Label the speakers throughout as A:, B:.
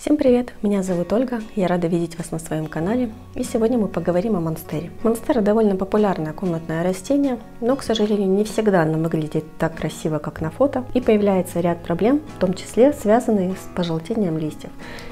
A: Всем привет! Меня зовут Ольга, я рада видеть вас на своем канале, и сегодня мы поговорим о монстере. Монстера довольно популярное комнатное растение, но, к сожалению, не всегда оно выглядит так красиво, как на фото, и появляется ряд проблем, в том числе связанные с пожелтением листьев.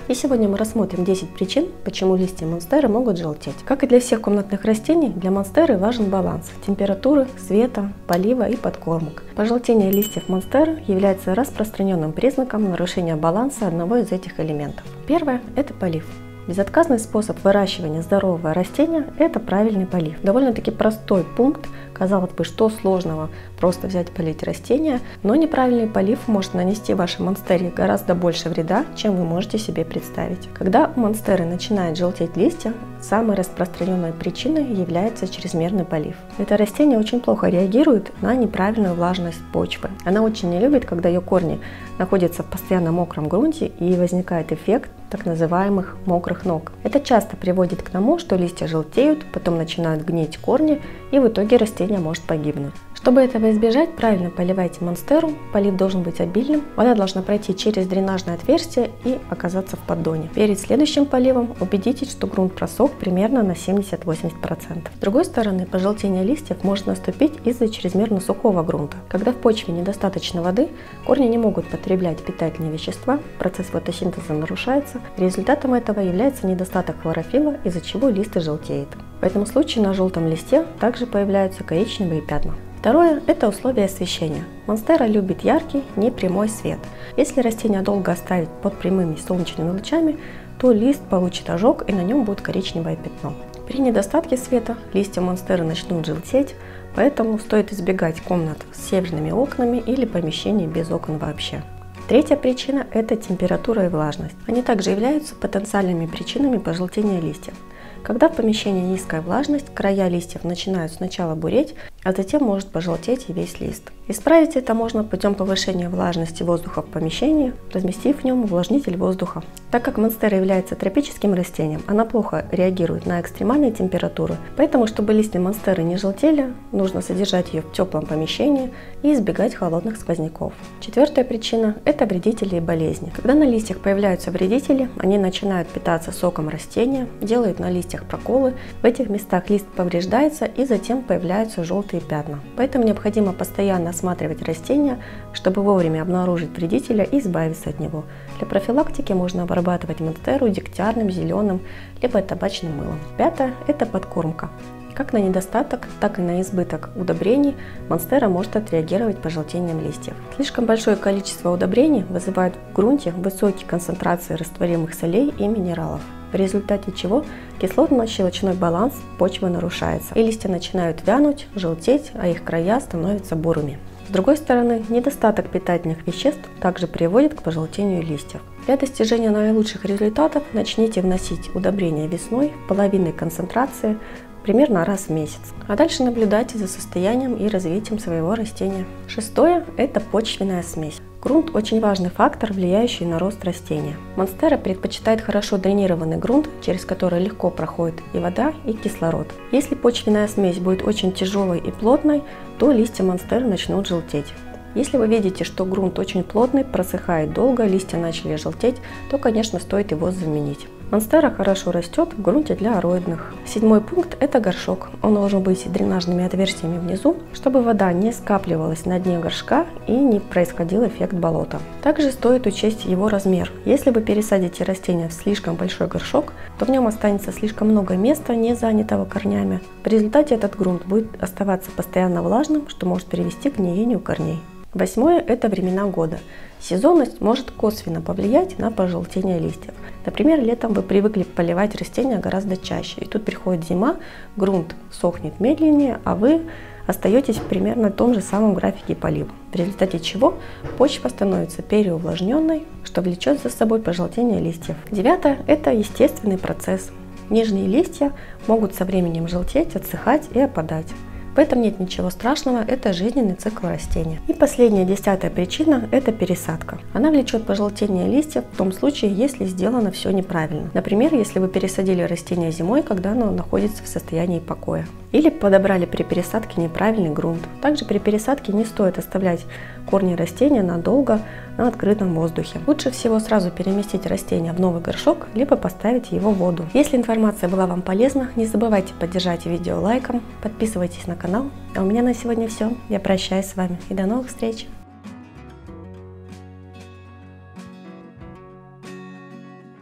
A: И сегодня мы рассмотрим 10 причин, почему листья монстеры могут желтеть. Как и для всех комнатных растений, для монстеры важен баланс температуры, света, полива и подкормок. Пожелтение листьев монстеры является распространенным признаком нарушения баланса одного из этих элементов. Первое – это полив. Безотказный способ выращивания здорового растения – это правильный полив. Довольно-таки простой пункт, казалось бы, что сложного просто взять и полить растение, но неправильный полив может нанести вашей монстере гораздо больше вреда, чем вы можете себе представить. Когда у монстеры начинают желтеть листья, самой распространенной причиной является чрезмерный полив. Это растение очень плохо реагирует на неправильную влажность почвы. Она очень не любит, когда ее корни находятся в постоянно мокром грунте и возникает эффект так называемых мокрых ног. Это часто приводит к тому, что листья желтеют, потом начинают гнить корни, и в итоге растение может погибнуть. Чтобы этого избежать, правильно поливайте монстеру. Полив должен быть обильным, вода должна пройти через дренажное отверстие и оказаться в поддоне. Перед следующим поливом убедитесь, что грунт просох примерно на 70-80%. С другой стороны, пожелтение листьев может наступить из-за чрезмерно сухого грунта. Когда в почве недостаточно воды, корни не могут потреблять питательные вещества, процесс фотосинтеза нарушается. Результатом этого является недостаток хлорофилла, из-за чего лист и желтеет. В этом случае на желтом листе также появляются коричневые пятна. Второе – это условия освещения. Монстера любит яркий, непрямой свет. Если растение долго оставить под прямыми солнечными лучами, то лист получит ожог и на нем будет коричневое пятно. При недостатке света листья монстеры начнут желтеть, поэтому стоит избегать комнат с северными окнами или помещений без окон вообще. Третья причина – это температура и влажность. Они также являются потенциальными причинами пожелтения листьев. Когда в помещении низкая влажность, края листьев начинают сначала буреть, а затем может пожелтеть и весь лист. Исправить это можно путем повышения влажности воздуха в помещении, разместив в нем увлажнитель воздуха. Так как монстера является тропическим растением, она плохо реагирует на экстремальные температуры, поэтому, чтобы листья монстеры не желтели, нужно содержать ее в теплом помещении и избегать холодных сквозняков. Четвертая причина – это вредители и болезни. Когда на листьях появляются вредители, они начинают питаться соком растения, делают на листьях проколы, в этих местах лист повреждается и затем появляются желтые пятна. Поэтому необходимо постоянно осматривать растения, чтобы вовремя обнаружить вредителя и избавиться от него. Для профилактики можно обрабатывать монстеру дегтярным, зеленым, либо табачным мылом. Пятое – это подкормка. Как на недостаток, так и на избыток удобрений монстера может отреагировать пожелтением листьев. Слишком большое количество удобрений вызывает в грунте высокие концентрации растворимых солей и минералов, в результате чего кислотно-щелочной баланс почвы нарушается, и листья начинают вянуть, желтеть, а их края становятся бурыми. С другой стороны, недостаток питательных веществ также приводит к пожелтению листьев. Для достижения наилучших результатов начните вносить удобрения весной в половинной концентрации примерно раз в месяц, а дальше наблюдайте за состоянием и развитием своего растения. Шестое – это почвенная смесь. Грунт – очень важный фактор, влияющий на рост растения. Монстера предпочитает хорошо дренированный грунт, через который легко проходит и вода, и кислород. Если почвенная смесь будет очень тяжелой и плотной, то листья монстеры начнут желтеть. Если вы видите, что грунт очень плотный, просыхает долго, листья начали желтеть, то, конечно, стоит его заменить. Монстера хорошо растет в грунте для ароидных. Седьмой пункт – это горшок. Он должен быть с дренажными отверстиями внизу, чтобы вода не скапливалась на дне горшка и не происходил эффект болота. Также стоит учесть его размер. Если вы пересадите растение в слишком большой горшок, то в нем останется слишком много места, не занятого корнями. В результате этот грунт будет оставаться постоянно влажным, что может привести к гниению корней. Восьмое – это времена года. Сезонность может косвенно повлиять на пожелтение листьев. Например, летом вы привыкли поливать растения гораздо чаще, и тут приходит зима, грунт сохнет медленнее, а вы остаетесь в примерно том же самом графике полива, в результате чего почва становится переувлажненной, что влечет за собой пожелтение листьев. Девятое – это естественный процесс. Нижние листья могут со временем желтеть, отсыхать и опадать. В этом нет ничего страшного, это жизненный цикл растения. И последняя, десятая причина – это пересадка. Она влечет пожелтение листьев в том случае, если сделано все неправильно. Например, если вы пересадили растение зимой, когда оно находится в состоянии покоя. Или подобрали при пересадке неправильный грунт. Также при пересадке не стоит оставлять корни растения надолго на открытом воздухе. Лучше всего сразу переместить растение в новый горшок, либо поставить его в воду. Если информация была вам полезна, не забывайте поддержать видео лайком, подписывайтесь на канал. А у меня на сегодня все. Я прощаюсь с вами и до новых встреч!